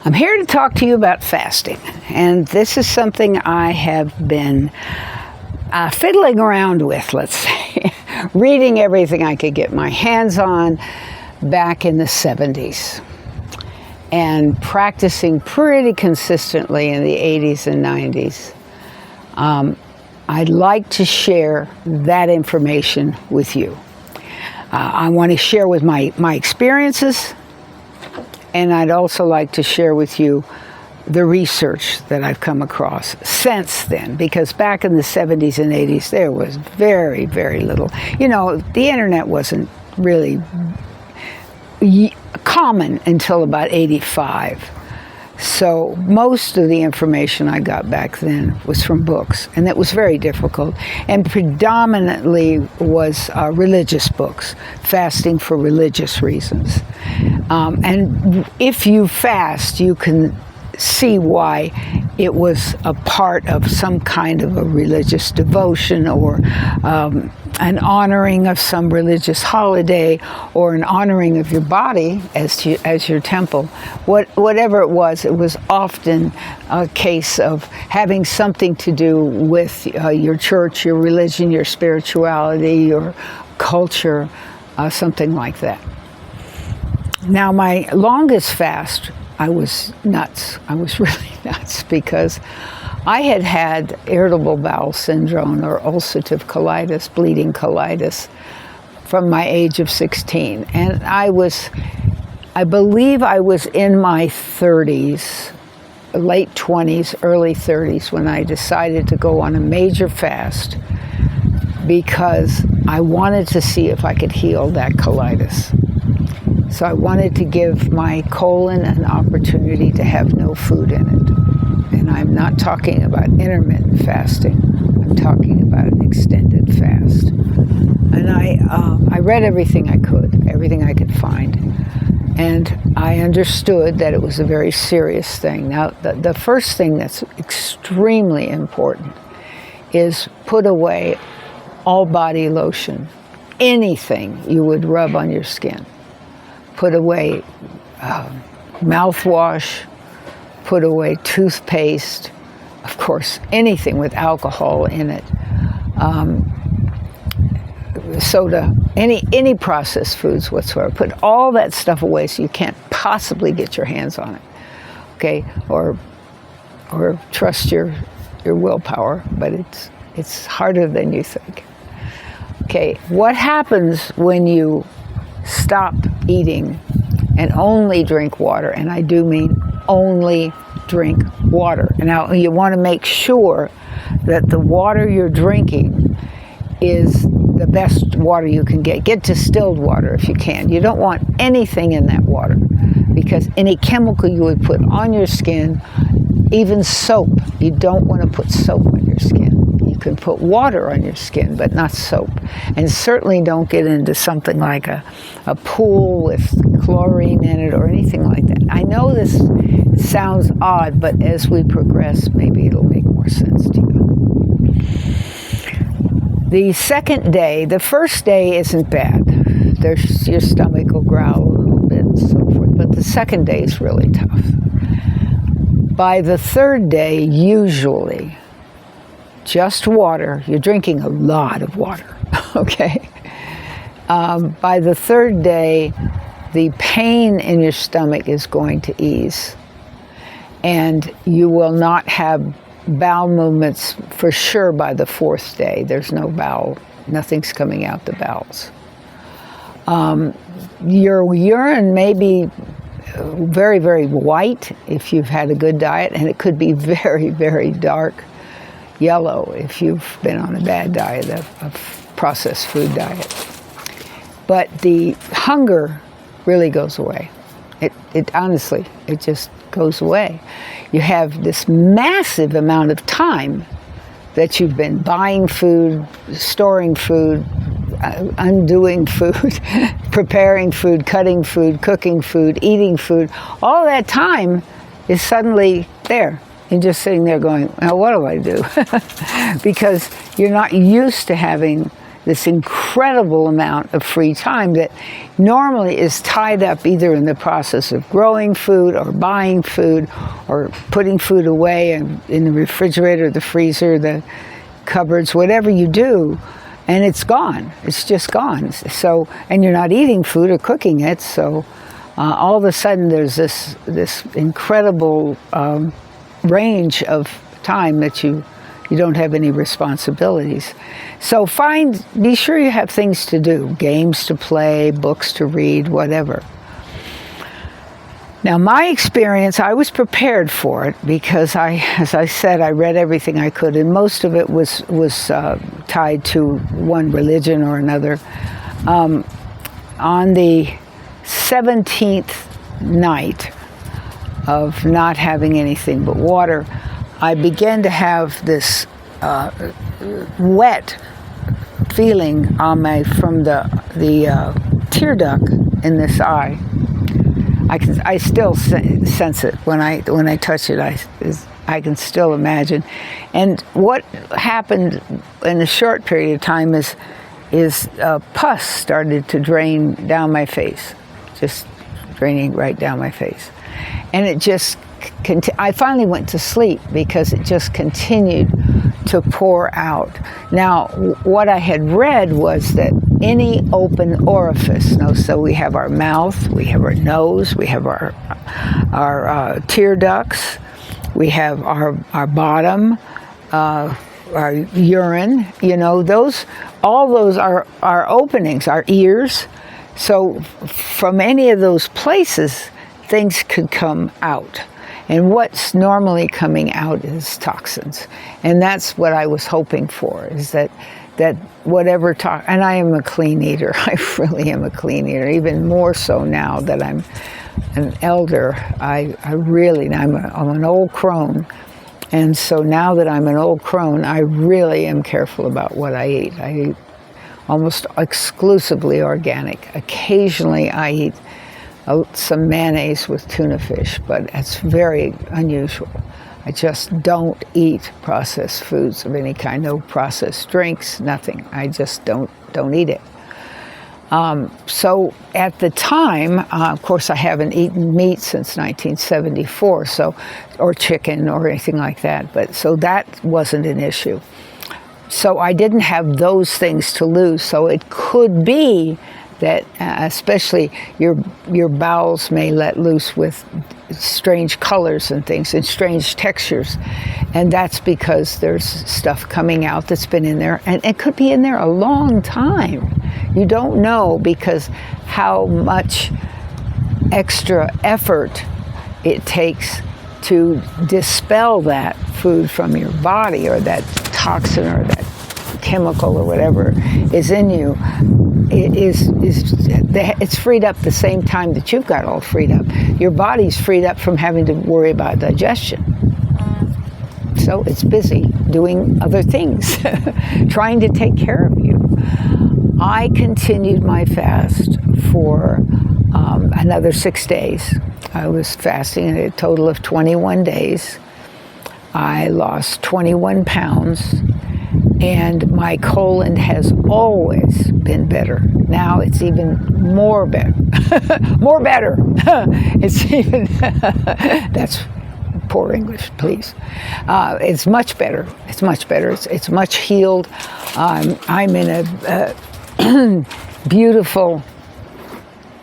I'm here to talk to you about fasting, and this is something I have been fiddling around with, let's say, reading everything I could get my hands on back in the 70s, and practicing pretty consistently in the 80s and 90s. I'd like to share that information with you. I want to share with my experiences, and I'd also like to share with you the research that I've come across since then, because back in the 70s and 80s, there was very, very little. You know, the internet wasn't really common until about 85. So most of the information I got back then was from books, and it was very difficult, and predominantly was religious books, fasting for religious reasons. And if you fast, you can see why it was a part of some kind of a religious devotion, or an honoring of some religious holiday, or an honoring of your body as your temple. Whatever it was often a case of having something to do with your church, your religion, your spirituality, your culture, something like that. Now, my longest fast, I was nuts. I was really nuts, because I had had irritable bowel syndrome, or ulcerative colitis, bleeding colitis, from my age of 16. And I believe I was in my 30s, late 20s, early 30s, when I decided to go on a major fast, because I wanted to see if I could heal that colitis. So I wanted to give my colon an opportunity to have no food in it. And I'm not talking about intermittent fasting. I'm talking about an extended fast. And I read everything I could find. And I understood that it was a very serious thing. Now, the first thing that's extremely important is put away all body lotion, anything you would rub on your skin. Put away mouthwash, put away toothpaste, of course, anything with alcohol in it, soda, any processed foods whatsoever. Put all that stuff away so you can't possibly get your hands on it, okay? Or trust your willpower, but it's harder than you think. Okay, what happens when you stop eating and only drink water? And I do mean only drink water. Now, you want to make sure that the water you're drinking is the best water you can get. Get distilled water if you can. You don't want anything in that water, because any chemical you would put on your skin, even soap, you don't want to put soap on your skin. You can put water on your skin, but not soap. And certainly don't get into something like a pool with chlorine in it or anything like that. I know this sounds odd, but as we progress, maybe it'll make more sense to you. The second day, the first day isn't bad. Your stomach will growl a little bit and so forth, but the second day is really tough. By the third day, usually, just water. You're drinking a lot of water, okay? By the third day, the pain in your stomach is going to ease, and you will not have bowel movements for sure by the fourth day. There's no bowel, nothing's coming out the bowels. Your urine may be very, very white if you've had a good diet, and it could be very, very dark yellow if you've been on a bad diet, a processed food diet. But the hunger really goes away. It honestly, it just goes away. You have this massive amount of time that you've been buying food, storing food, undoing food, preparing food, cutting food, cooking food, eating food. All that time is suddenly there. You're just sitting there going, now what do I do? Because you're not used to having this incredible amount of free time that normally is tied up either in the process of growing food or buying food or putting food away in the refrigerator, the freezer, the cupboards, whatever you do, and it's gone. It's just gone. So, and you're not eating food or cooking it, so all of a sudden there's this incredible range of time that you don't have any responsibilities. So be sure you have things to do, games to play, books to read, whatever. Now, my experience, I was prepared for it because as I said, I read everything I could, and most of it was tied to one religion or another. On the 17th night of not having anything but water, I began to have this wet feeling from the tear duct in this eye. I still sense it when I touch it. I can still imagine. And what happened in a short period of time is pus started to drain down my face, just draining right down my face, and it just. I finally went to sleep because it just continued to pour out. Now, what I had read was that any open orifice, so we have our mouth, we have our nose, we have our tear ducts, we have our bottom, our urine, all those are openings, our ears. So from any of those places, things could come out. And what's normally coming out is toxins. And that's what I was hoping for, is that whatever and I am a clean eater. I really am a clean eater, even more so now that I'm an elder. I'm an old crone. And so now that I'm an old crone, I really am careful about what I eat. I eat almost exclusively organic. Occasionally I eat some mayonnaise with tuna fish, but it's very unusual. I just don't eat processed foods of any kind, no processed drinks, nothing. I just don't eat it. So at the time, of course, I haven't eaten meat since 1974, or chicken or anything like that, but so that wasn't an issue. So I didn't have those things to lose, so it could be that especially your bowels may let loose with strange colors and things and strange textures, and that's because there's stuff coming out that's been in there, and it could be in there a long time. You don't know, because how much extra effort it takes to dispel that food from your body, or that toxin or that chemical or whatever is in you. It's freed up the same time that you've got all freed up. Your body's freed up from having to worry about digestion. So it's busy doing other things, trying to take care of you. I continued my fast for another 6 days. I was fasting a total of 21 days. I lost 21 pounds. And my colon has always been better. Now it's even more better. More better. It's even, that's poor English, please. It's much better. It's much better. It's much healed. I'm in a beautiful,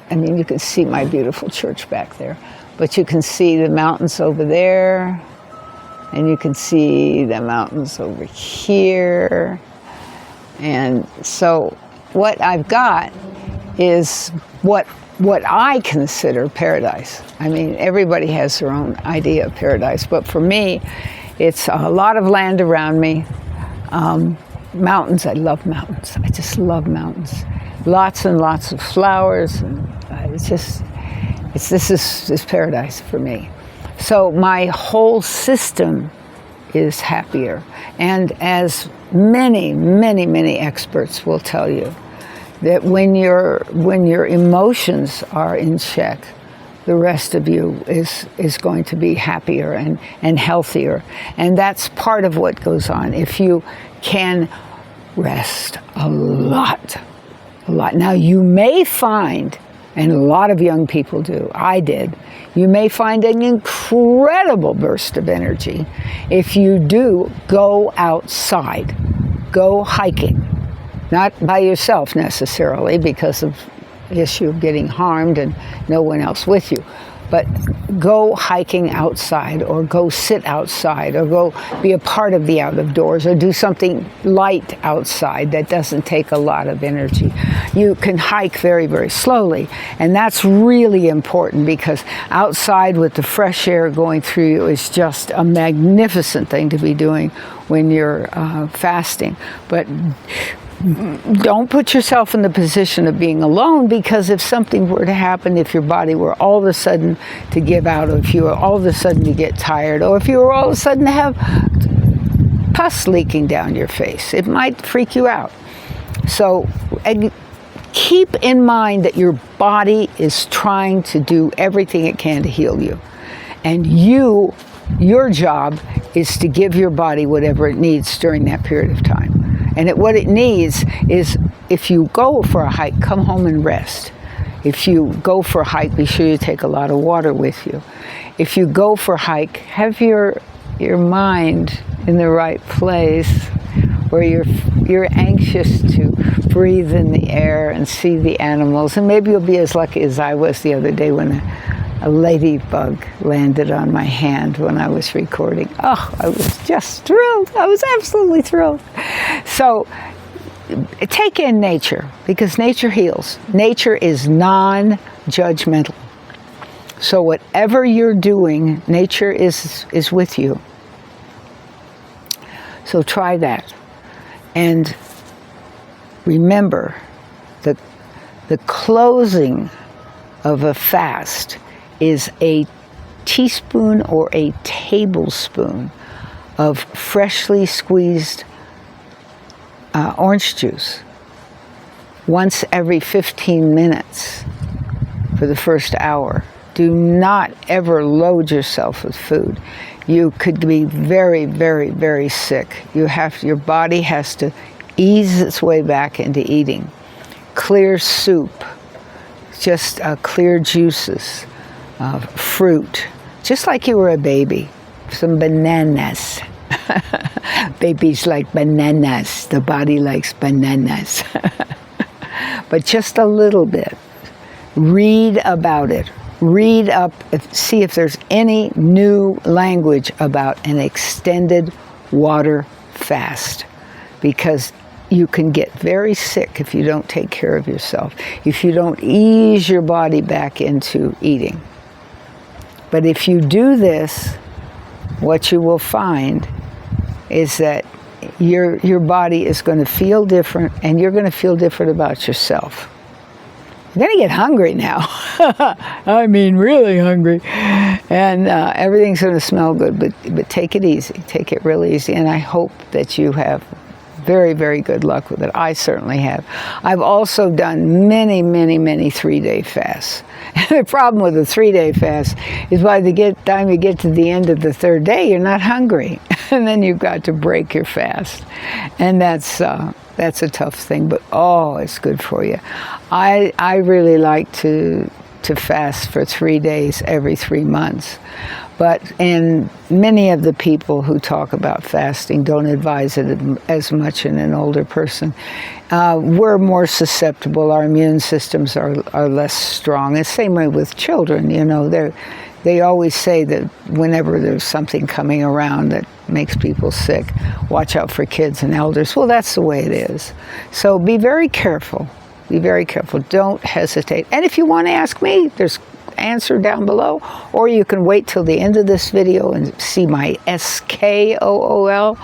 you can see my beautiful church back there, but you can see the mountains over there. And you can see the mountains over here. And so what I've got is what I consider paradise. Everybody has their own idea of paradise, but for me, it's a lot of land around me. Mountains, I love mountains. I just love mountains. Lots and lots of flowers. And this is paradise for me. So my whole system is happier. And as many, many, many experts will tell you, that when your emotions are in check, the rest of you is going to be happier and healthier. And that's part of what goes on. If you can rest a lot. A lot. Now, you may find, and a lot of young people do, I did, you may find an incredible burst of energy if you do go outside, go hiking. Not by yourself necessarily because of the issue of getting harmed and no one else with you. But go hiking outside, or go sit outside, or go be a part of the out of doors, or do something light outside that doesn't take a lot of energy. You can hike very, very slowly, and that's really important because outside with the fresh air going through you is just a magnificent thing to be doing when you're fasting. But don't put yourself in the position of being alone, because if something were to happen, if your body were all of a sudden to give out, or if you were all of a sudden to get tired, or if you were all of a sudden to have pus leaking down your face, it might freak you out. So keep in mind that your body is trying to do everything it can to heal you. And your job is to give your body whatever it needs during that period of time. And what it needs is, if you go for a hike, come home and rest. If you go for a hike, be sure you take a lot of water with you. If you go for a hike, have your mind in the right place, where you're anxious to breathe in the air and see the animals. And maybe you'll be as lucky as I was the other day when a ladybug landed on my hand when I was recording. Oh, I was just thrilled. I was absolutely thrilled. So take in nature, because nature heals. Nature is non-judgmental. So whatever you're doing, nature is with you. So try that. And remember, the closing of a fast is a teaspoon or a tablespoon of freshly squeezed orange juice once every 15 minutes for the first hour. Do not ever load yourself with food. You could be very, very, very sick. Your body has to ease its way back into eating. Clear soup, just clear juices. Fruit, just like you were a baby. Some bananas. Babies like bananas. The body likes bananas. But just a little bit. Read about it. Read up, see if there's any new language about an extended water fast. Because you can get very sick if you don't take care of yourself, if you don't ease your body back into eating. But if you do this, what you will find is that your body is going to feel different, and you're going to feel different about yourself. You're going to get hungry now. I mean, really hungry. And everything's going to smell good, but take it easy. Take it really easy. And I hope that you have very, very good luck with it. I certainly have. I've also done many, many, many 3-day fasts. The problem with a 3-day fast is by the time you get to the end of the third day, you're not hungry. And then you've got to break your fast. And that's a tough thing, but it's good for you. I really like to fast for 3 days every 3 months. And many of the people who talk about fasting don't advise it as much in an older person. We're more susceptible. Our immune systems are less strong. The same way with children. They always say that whenever there's something coming around that makes people sick, watch out for kids and elders. Well, that's the way it is. So be very careful. Be very careful. Don't hesitate. And if you want to ask me, there's answer down below, or you can wait till the end of this video and see my SKOOL.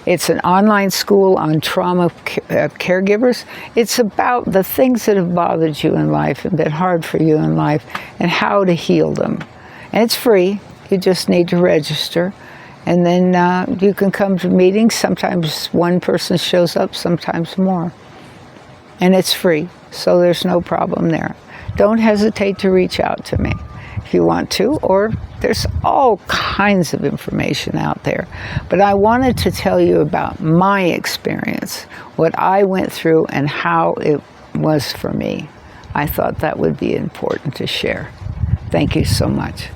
It's an online school on trauma caregivers. It's about the things that have bothered you in life and been hard for you in life and how to heal them. And it's free. You just need to register. And then you can come to meetings. Sometimes one person shows up, sometimes more. And it's free, so there's no problem there. Don't hesitate to reach out to me. if you want to, or there's all kinds of information out there. But I wanted to tell you about my experience, what I went through and how it was for me. I thought that would be important to share. Thank you so much.